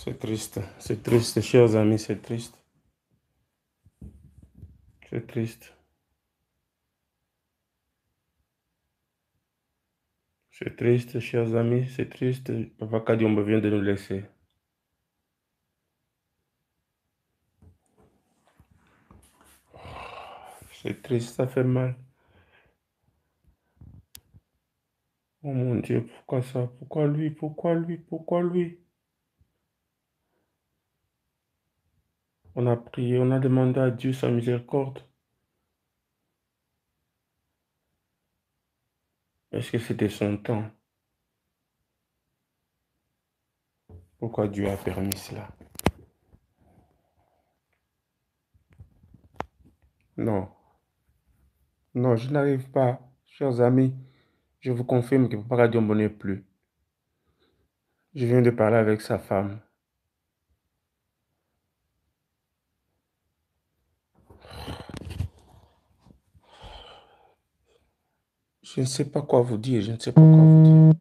C'est triste, chers amis, c'est triste. C'est triste. C'est triste, chers amis, c'est triste. Papa Kadiombo vient de nous laisser. C'est triste, ça fait mal. Oh mon Dieu, pourquoi ça? Pourquoi lui? Pourquoi lui? Pourquoi lui? On a prié, on a demandé à Dieu sa miséricorde. Est-ce que c'était son temps? Pourquoi Dieu a permis cela? Non, non, je n'arrive pas. Chers amis, je vous confirme que Papa Kadiombo n'est plus. Je viens de parler avec sa femme. Je ne sais pas quoi vous dire, je ne sais pas quoi vous dire.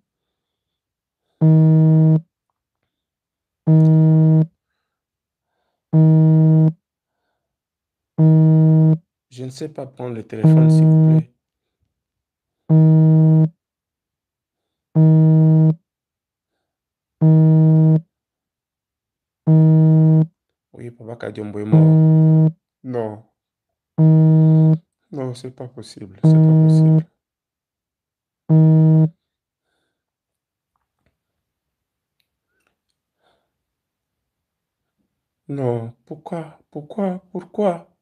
Je ne sais pas prendre le téléphone, s'il vous plaît. Oui, Papa Kadiombo est mort. Non, non, c'est pas possible, c'est pas possible. Non, pourquoi, pourquoi, pourquoi,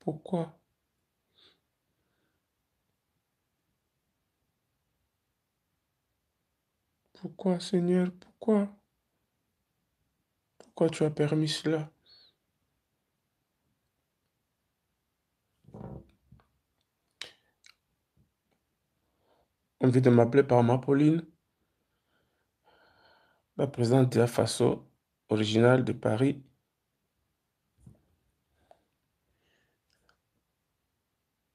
pourquoi, pourquoi, Seigneur, pourquoi, pourquoi tu as permis cela? On vient de m'appeler par ma Pauline, la présidente de la FASO, originale de Paris.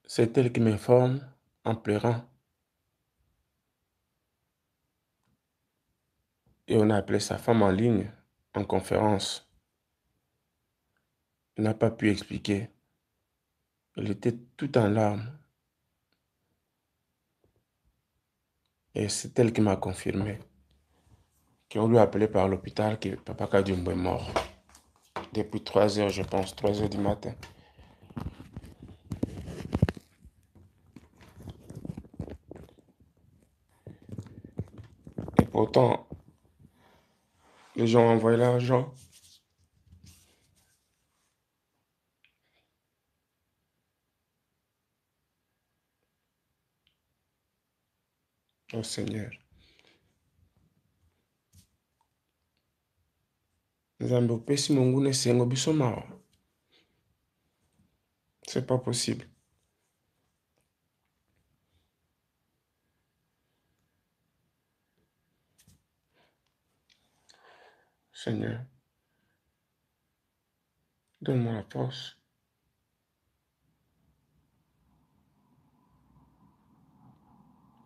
C'est elle qui m'informe en pleurant. Et on a appelé sa femme en ligne, en conférence. Elle n'a pas pu expliquer. Elle était tout en larmes. Et c'est elle qui m'a confirmé qu'on lui a appelé par l'hôpital que Papa Kadiombo est mort. Depuis 3 heures, je pense, 3 heures du matin. Et pourtant, les gens ont envoyé l'argent. Oh Seigneur. Nzambe opesi monguna esengo biso mawa. C'est pas possible. Seigneur, donne-moi la force.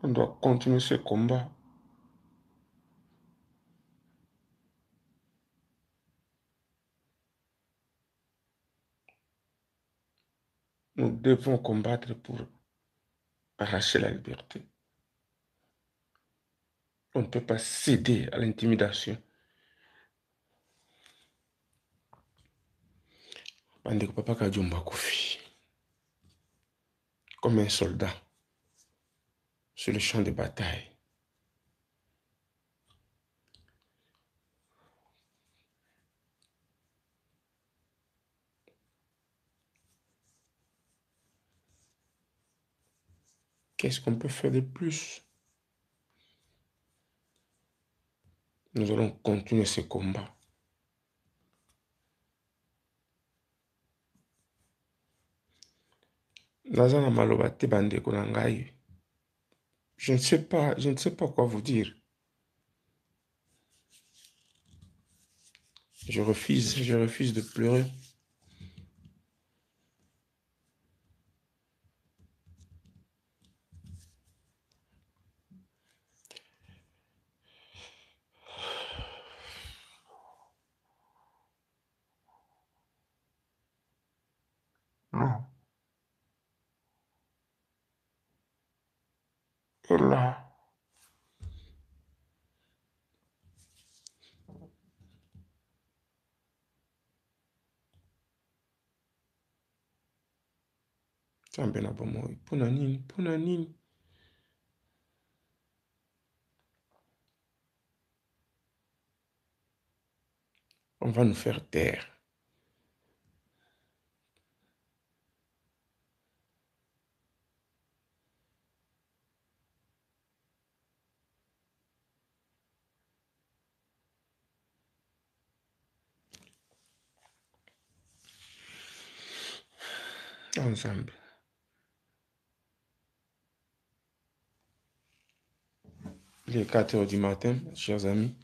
On doit continuer ce combat. Nous devons combattre pour arracher la liberté. On ne peut pas céder à l'intimidation. Bandeko Papa Kadiombo akufi. Comme un soldat sur le champ de bataille. Qu'est-ce qu'on peut faire de plus? Nous allons continuer ce combat. Naza na maloba te bandeko na ngai. Je ne sais pas quoi vous dire. Je refuse de pleurer. Non. Et là, Nzambe na bomoi. Mpona nini? Mpona nini? On va nous faire taire. Ensemble. Il est 4 heures du matin, chers amis.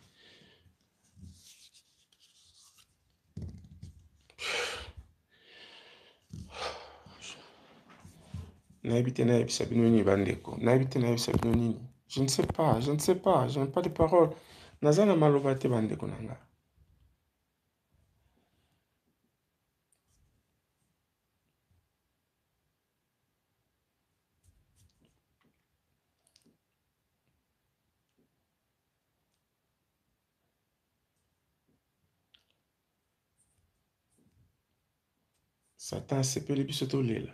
Je ne sais pas, je n'ai pas de paroles. Nazana malobate bandeko nanga. Satan sepeli biso tolela.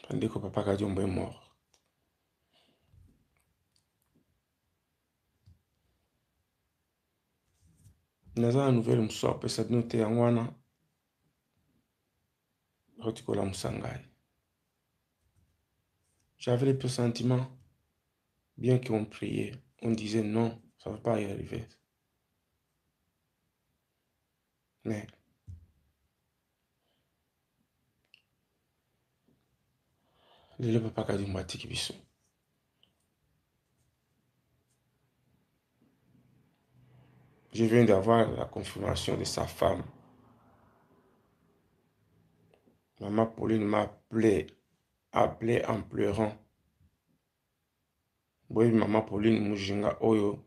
Bandeko papa Kadiombo est mort. Nazana nouvelle mswa pesa note yangwana. Rotikola musangai. J'avais les pressentiments, bien qu'on priait, on disait non, ça ne va pas y arriver. Mais le papa Kadiombo atiki biso. Je viens d'avoir la confirmation de sa femme. Maman Pauline m'a appelé en pleurant. Oui, maman Pauline Mujinga Oyo,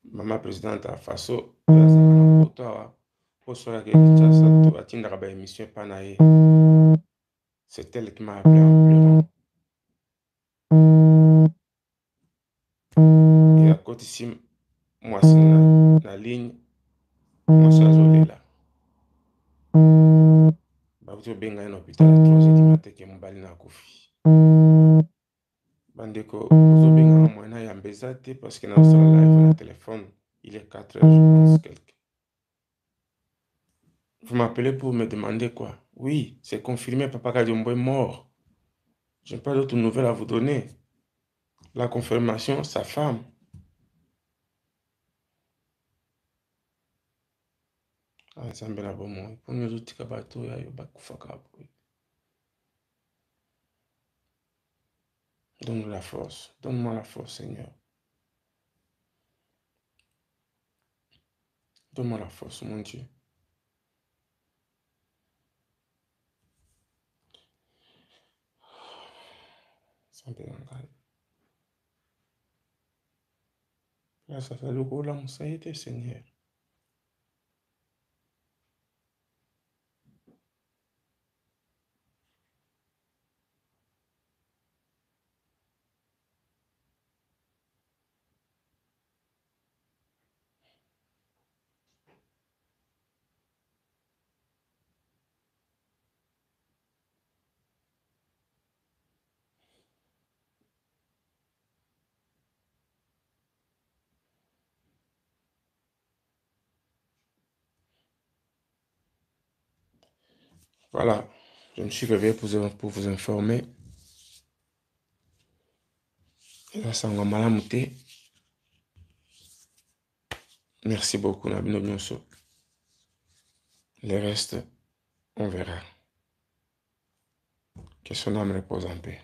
maman présidente à Faso, c'est elle qui m'a appelé en pleurant. Et à côté ici, moi c'est la ligne, moi c'est Azolela. Babuto benga un hôpital à 3h du matin qui mobali na kofi. Bandeko, ozo benga moi na yambezate parce que na osala live na téléphone, il est 4h je pense quelque. Vous m'appelez pour me demander quoi? Oui, c'est confirmé, papa Kadiombo est mort. Je n'ai pas d'autres nouvelles à vous donner. La confirmation, sa femme. Nzambe na bomoi. Pour nous tika bato ya yo bakufaka. Donne-nous la force. Donne-moi la force, Seigneur. Donne-moi la force, mon Dieu. Nzambe na ngai. Grâce à ta lokola musaite, Seigneur. Voilà, je me suis réveillé pour vous informer. Nasanga malamu te. Merci beaucoup, Nabino Nyonso. Le reste, on verra. Que son âme repose en paix.